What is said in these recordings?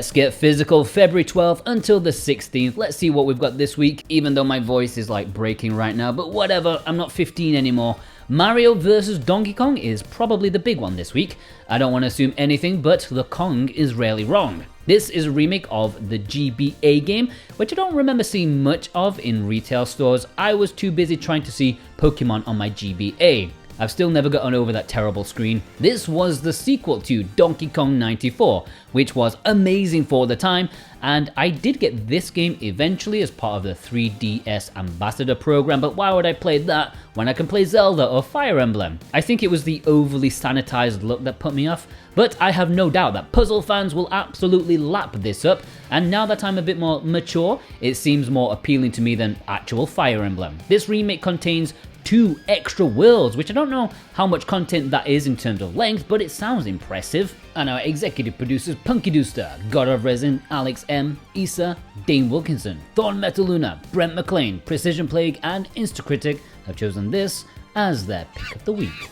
Let's get physical. February 12th until the 16th. Let's see what we've got this week, even though my voice is like breaking right now, but whatever, I'm not 15 anymore. Mario vs Donkey Kong is probably the big one this week. I don't want to assume anything, but the Kong is rarely wrong. This is a remake of the GBA game, which I don't remember seeing much of in retail stores. I was too busy trying to see Pokemon on my GBA. I've still never gotten over that terrible screen. This was the sequel to Donkey Kong 94, which was amazing for the time, and I did get this game eventually as part of the 3DS Ambassador program, but why would I play that when I can play Zelda or Fire Emblem? I think it was the overly sanitized look that put me off, but I have no doubt that puzzle fans will absolutely lap this up, and now that I'm a bit more mature, it seems more appealing to me than actual Fire Emblem. This remake contains 2 extra worlds, which I don't know how much content that is in terms of length, but it sounds impressive. And our executive producers Punky Dooster, God of Resin, Alex M, Issa, Dane Wilkinson, Thorn Metaluna, Brent McLean, Precision Plague, and Instacritic have chosen this as their pick of the week.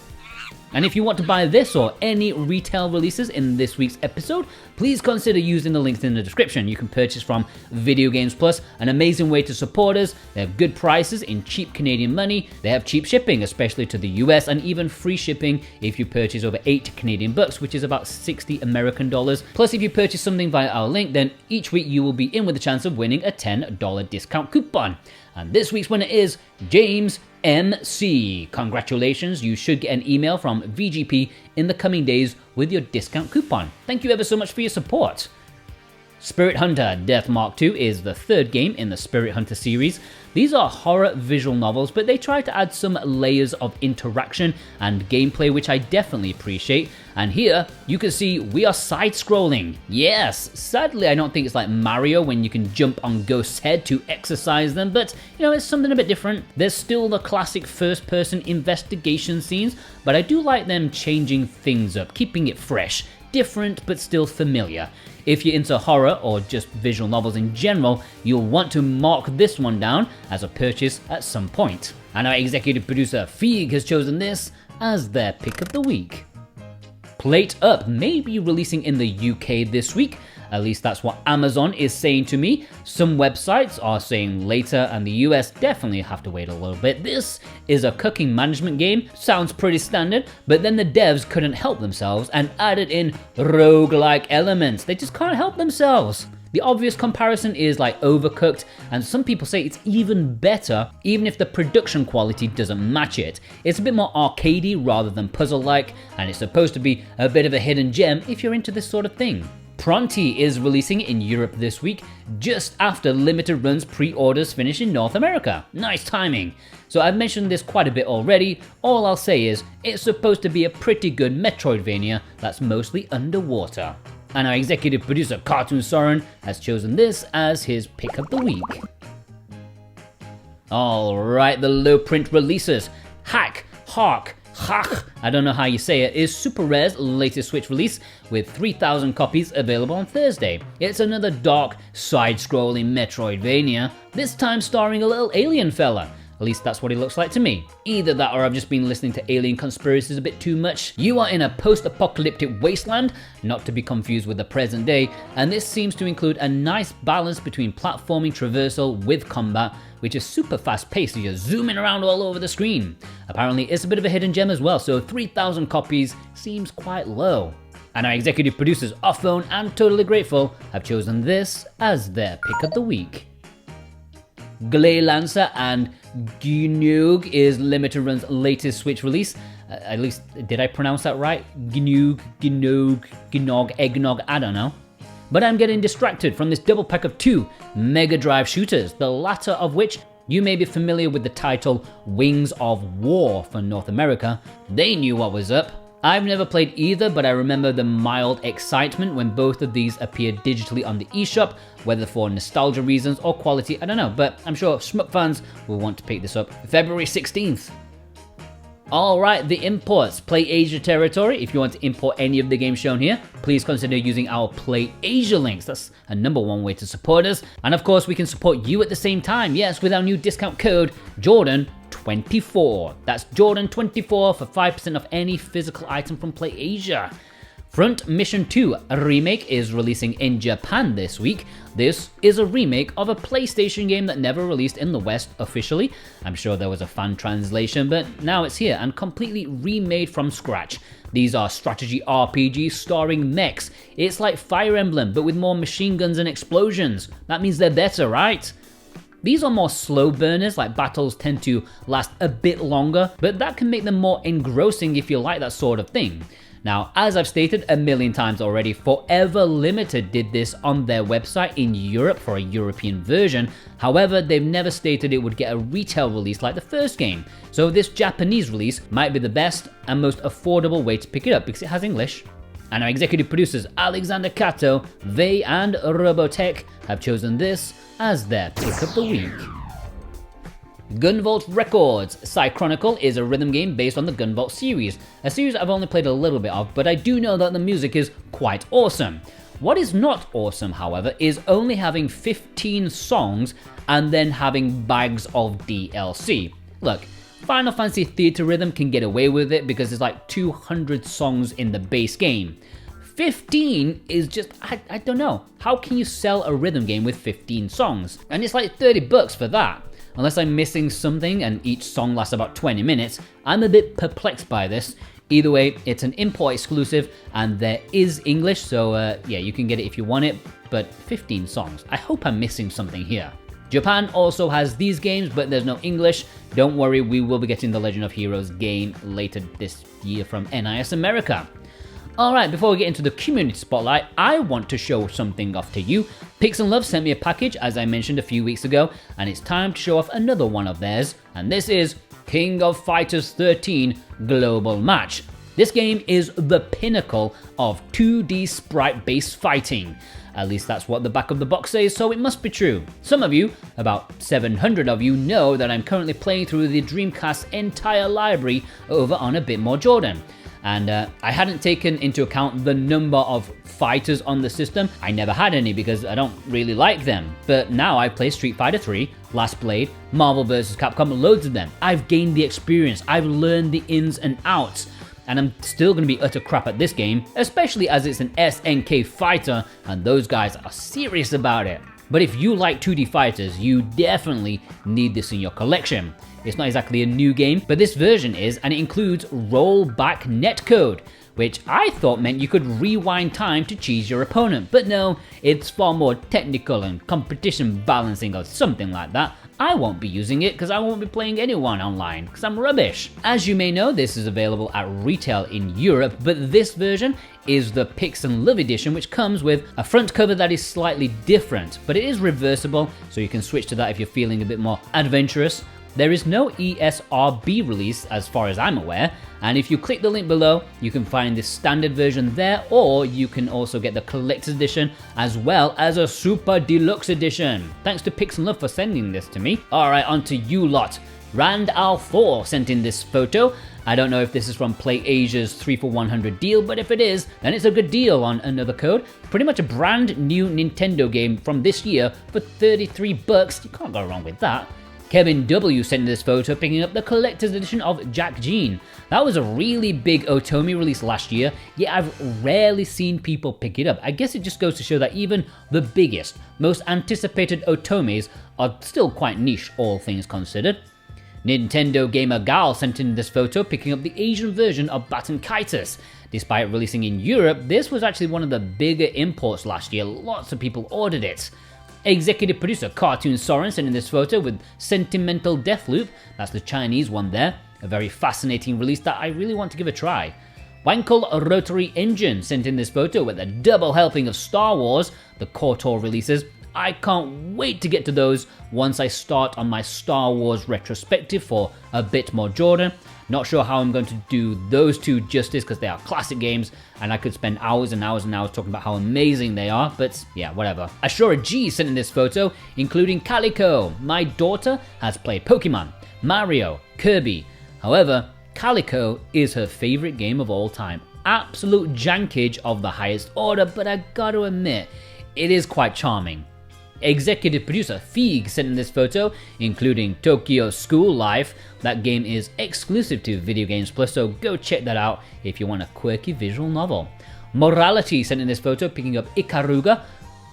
And if you want to buy this or any retail releases in this week's episode, please consider using the links in the description. You can purchase from Video Games Plus, an amazing way to support us. They have good prices in cheap Canadian money. They have cheap shipping, especially to the US, and even free shipping if you purchase over 8 Canadian bucks, which is about 60 American dollars. Plus, if you purchase something via our link, then each week you will be in with a chance of winning a $10 discount coupon. And this week's winner is James MC. Congratulations, you should get an email from VGP in the coming days with your discount coupon. Thank you ever so much for your support. Spirit Hunter Death Mark II is the 3rd game in the Spirit Hunter series. These are horror visual novels, but they try to add some layers of interaction and gameplay, which I definitely appreciate. And here, you can see we are side-scrolling. Yes, sadly I don't think it's like Mario when you can jump on Ghost's head to exercise them, but you know, it's something a bit different. There's still the classic first-person investigation scenes, but I do like them changing things up, keeping it fresh. Different, but still familiar. If you're into horror or just visual novels in general, you'll want to mark this one down as a purchase at some point. And our executive producer Feig has chosen this as their pick of the week. PlateUp may be releasing in the UK this week. At least that's what Amazon is saying to me. Some websites are saying later, and the US definitely have to wait a little bit. This is a cooking management game. Sounds pretty standard, but then the devs couldn't help themselves and added in roguelike elements. They just can't help themselves. The obvious comparison is like Overcooked, and some people say it's even better, even if the production quality doesn't match it. It's a bit more arcadey rather than puzzle-like, and it's supposed to be a bit of a hidden gem if you're into this sort of thing. Pronty is releasing in Europe this week, just after limited runs pre-orders finish in North America. Nice timing. So I've mentioned this quite a bit already. All I'll say is, it's supposed to be a pretty good Metroidvania that's mostly underwater. And our executive producer Cartoon Soren has chosen this as his pick of the week. Alright, the low print releases. HAAK, I don't know how you say it, is Super Rare's latest Switch release with 3,000 copies available on Thursday. It's another dark, side-scrolling Metroidvania, this time starring a little alien fella. At least that's what he looks like to me. Either that or I've just been listening to alien conspiracies a bit too much. You are in a post-apocalyptic wasteland, not to be confused with the present day, and this seems to include a nice balance between platforming traversal with combat, which is super fast paced, so you're zooming around all over the screen. Apparently it's a bit of a hidden gem as well, so 3,000 copies seems quite low. And our executive producers Offphone and Totally Grateful have chosen this as their pick of the week. Gleylancer and Gynoug is Limited Run's latest Switch release. At least, did I pronounce that right? Gynoug, Eggnog, I don't know. But I'm getting distracted from this double pack of 2 Mega Drive shooters, the latter of which you may be familiar with the title Wings of War for North America. They knew what was up. I've never played either, but I remember the mild excitement when both of these appeared digitally on the eShop, whether for nostalgia reasons or quality, I don't know, but I'm sure Shmup fans will want to pick this up February 16th. Alright, the imports. Play Asia territory. If you want to import any of the games shown here, please consider using our Play Asia links. That's a #1 way to support us. And of course, we can support you at the same time. Yes, with our new discount code, Jordan24. That's Jordan24 for 5% off any physical item from Play Asia. Front Mission 2 Remake is releasing in Japan this week. This is a remake of a PlayStation game that never released in the West officially. I'm sure there was a fan translation, but now it's here and completely remade from scratch. These are strategy RPGs starring mechs. It's like Fire Emblem, but with more machine guns and explosions. That means they're better, right? These are more slow burners, like battles tend to last a bit longer, but that can make them more engrossing if you like that sort of thing. Now, as I've stated a million times already, Forever Limited did this on their website in Europe for a European version. However, they've never stated it would get a retail release like the first game. So this Japanese release might be the best and most affordable way to pick it up because it has English. And our executive producers Alexander Kato, Vey and Robotech have chosen this as their pick of the week. Gunvolt Records. Cychronicle is a rhythm game based on the Gunvolt series, a series I've only played a little bit of, but I do know that the music is quite awesome. What is not awesome, however, is only having 15 songs and then having bags of DLC. Look, Final Fantasy Theater Rhythm can get away with it because there's like 200 songs in the base game. 15 is just, I don't know. How can you sell a rhythm game with 15 songs? And it's like $30 for that. Unless I'm missing something and each song lasts about 20 minutes, I'm a bit perplexed by this. Either way, it's an import exclusive and there is English, so yeah, you can get it if you want it, but 15 songs. I hope I'm missing something here. Japan also has these games, but there's no English. Don't worry, we will be getting the Legend of Heroes game later this year from NIS America. Alright, before we get into the community spotlight, I want to show something off to you. Pix and Love sent me a package, as I mentioned a few weeks ago, and it's time to show off another one of theirs, and this is King of Fighters 13 Global Match. This game is the pinnacle of 2D sprite-based fighting. At least that's what the back of the box says, so it must be true. Some of you, about 700 of you, know that I'm currently playing through the Dreamcast's entire library over on A Bit More Jordan. And I hadn't taken into account the number of fighters on the system. I never had any because I don't really like them. But now I play Street Fighter 3, Last Blade, Marvel vs. Capcom, loads of them. I've gained the experience, I've learned the ins and outs. And I'm still going to be utter crap at this game, especially as it's an SNK fighter and those guys are serious about it. But if you like 2D fighters, you definitely need this in your collection. It's not exactly a new game, but this version is, and it includes rollback netcode, which I thought meant you could rewind time to cheese your opponent, but no, it's far more technical and competition balancing or something like that. I won't be using it because I won't be playing anyone online because I'm rubbish. As you may know, this is available at retail in Europe, but this version is the Pix and Love edition, which comes with a front cover that is slightly different, but it is reversible, so you can switch to that if you're feeling a bit more adventurous. There is no ESRB release as far as I'm aware, and if you click the link below, you can find the standard version there, or you can also get the collector's edition as well as a super deluxe edition. Thanks to Pix and Love for sending this to me. Alright, on to you lot. Randall4 sent in this photo. I don't know if this is from PlayAsia's 3 for 100 deal, but if it is, then it's a good deal on another code. Pretty much a brand new Nintendo game from this year for $33. You can't go wrong with that. Kevin W sent this photo picking up the collector's edition of Jack Gene. That was a really big Otomi release last year, yet I've rarely seen people pick it up. I guess it just goes to show that even the biggest, most anticipated Otomis are still quite niche, all things considered. Nintendo Gamer Gal sent in this photo picking up the Asian version of Baton Kaitos. Despite releasing in Europe, this was actually one of the bigger imports last year. Lots of people ordered it. Executive producer Cartoon Soren sent in this photo with Sentimental Deathloop. That's the Chinese one there. A very fascinating release that I really want to give a try. Wankel Rotary Engine sent in this photo with a double helping of Star Wars, the KOTOR releases. I can't wait to get to those once I start on my Star Wars retrospective for A Bit More Jordan. Not sure how I'm going to do those two justice because they are classic games and I could spend hours and hours and hours talking about how amazing they are, but yeah, whatever. Ashura G sent in this photo, including Calico. My daughter has played Pokemon, Mario, Kirby. However, Calico is her favorite game of all time. Absolute jankage of the highest order, but I gotta admit, it is quite charming. Executive producer Feig sent in this photo, including Tokyo School Life. That game is exclusive to Video Games Plus, so go check that out if you want a quirky visual novel. Morality sent in this photo, picking up Ikaruga.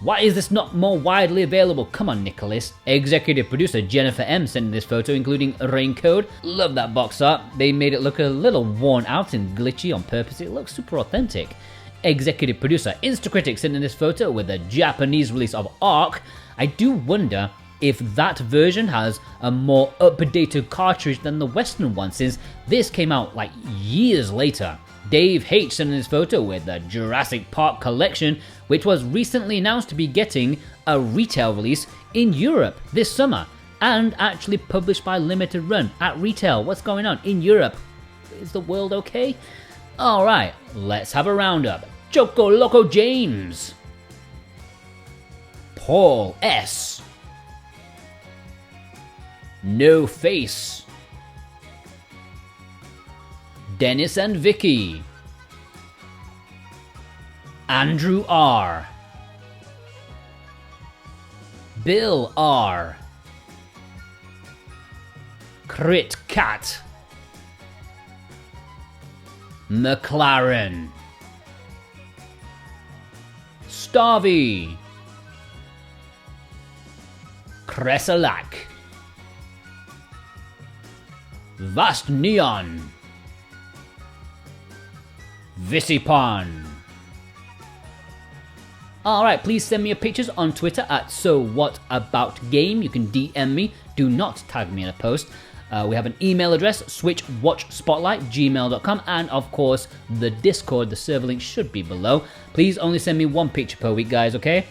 Why is this not more widely available? Come on, Nicholas. Executive producer Jennifer M sent in this photo, including Raincode. Love that box art. They made it look a little worn out and glitchy on purpose. It looks super authentic. Executive producer Instacritic sent in this photo with a Japanese release of HAAK. I do wonder if that version has a more updated cartridge than the Western one, since this came out like years later. Dave H sent in this photo with the Jurassic Park collection, which was recently announced to be getting a retail release in Europe this summer, and actually published by Limited Run at retail. What's going on in Europe? Is the world okay? Alright, let's have a roundup. Choco Loco James, Paul S, No Face, Dennis and Vicky, Andrew R, Bill R, Crit Cat, McLaren, Starvey, Kresalak, Vast Neon, Visipon. Alright, please send me your pictures on Twitter at SoWhatAboutGame. You can DM me. Do not tag me in a post. We have an email address, switchwatchspotlight@gmail.com, and of course the Discord. The server link should be below. Please only send me one picture per week, guys, okay?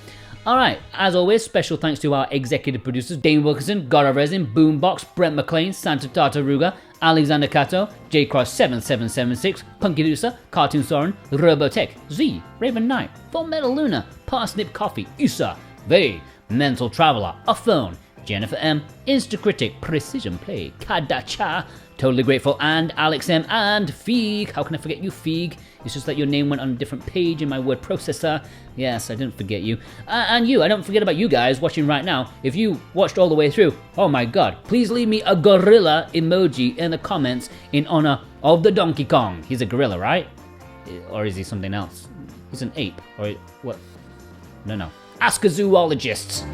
Alright, as always, special thanks to our executive producers, Dane Wilkinson, God of Resin, Boombox, Brent McLean, Santa Tartaruga, Alexander Cato, JCross7776, Punky Dusa, Cartoon Soren, Robotech, Z, Raven Knight, Full Metal Luna, Parsnip Coffee, Isa, Vey, Mental Traveler, A Phone, Jennifer M, Instacritic, Precision Play, Kadacha, Totally Grateful, and Alex M, and Feeg. How can I forget you, Feeg? It's just that your name went on a different page in my word processor. Yes, I didn't forget you. And you, I don't forget about you guys watching right now. If you watched all the way through, oh my god, please leave me a gorilla emoji in the comments in honor of the Donkey Kong. He's a gorilla, right? Or is he something else? He's an ape, or what? No. Ask a zoologist.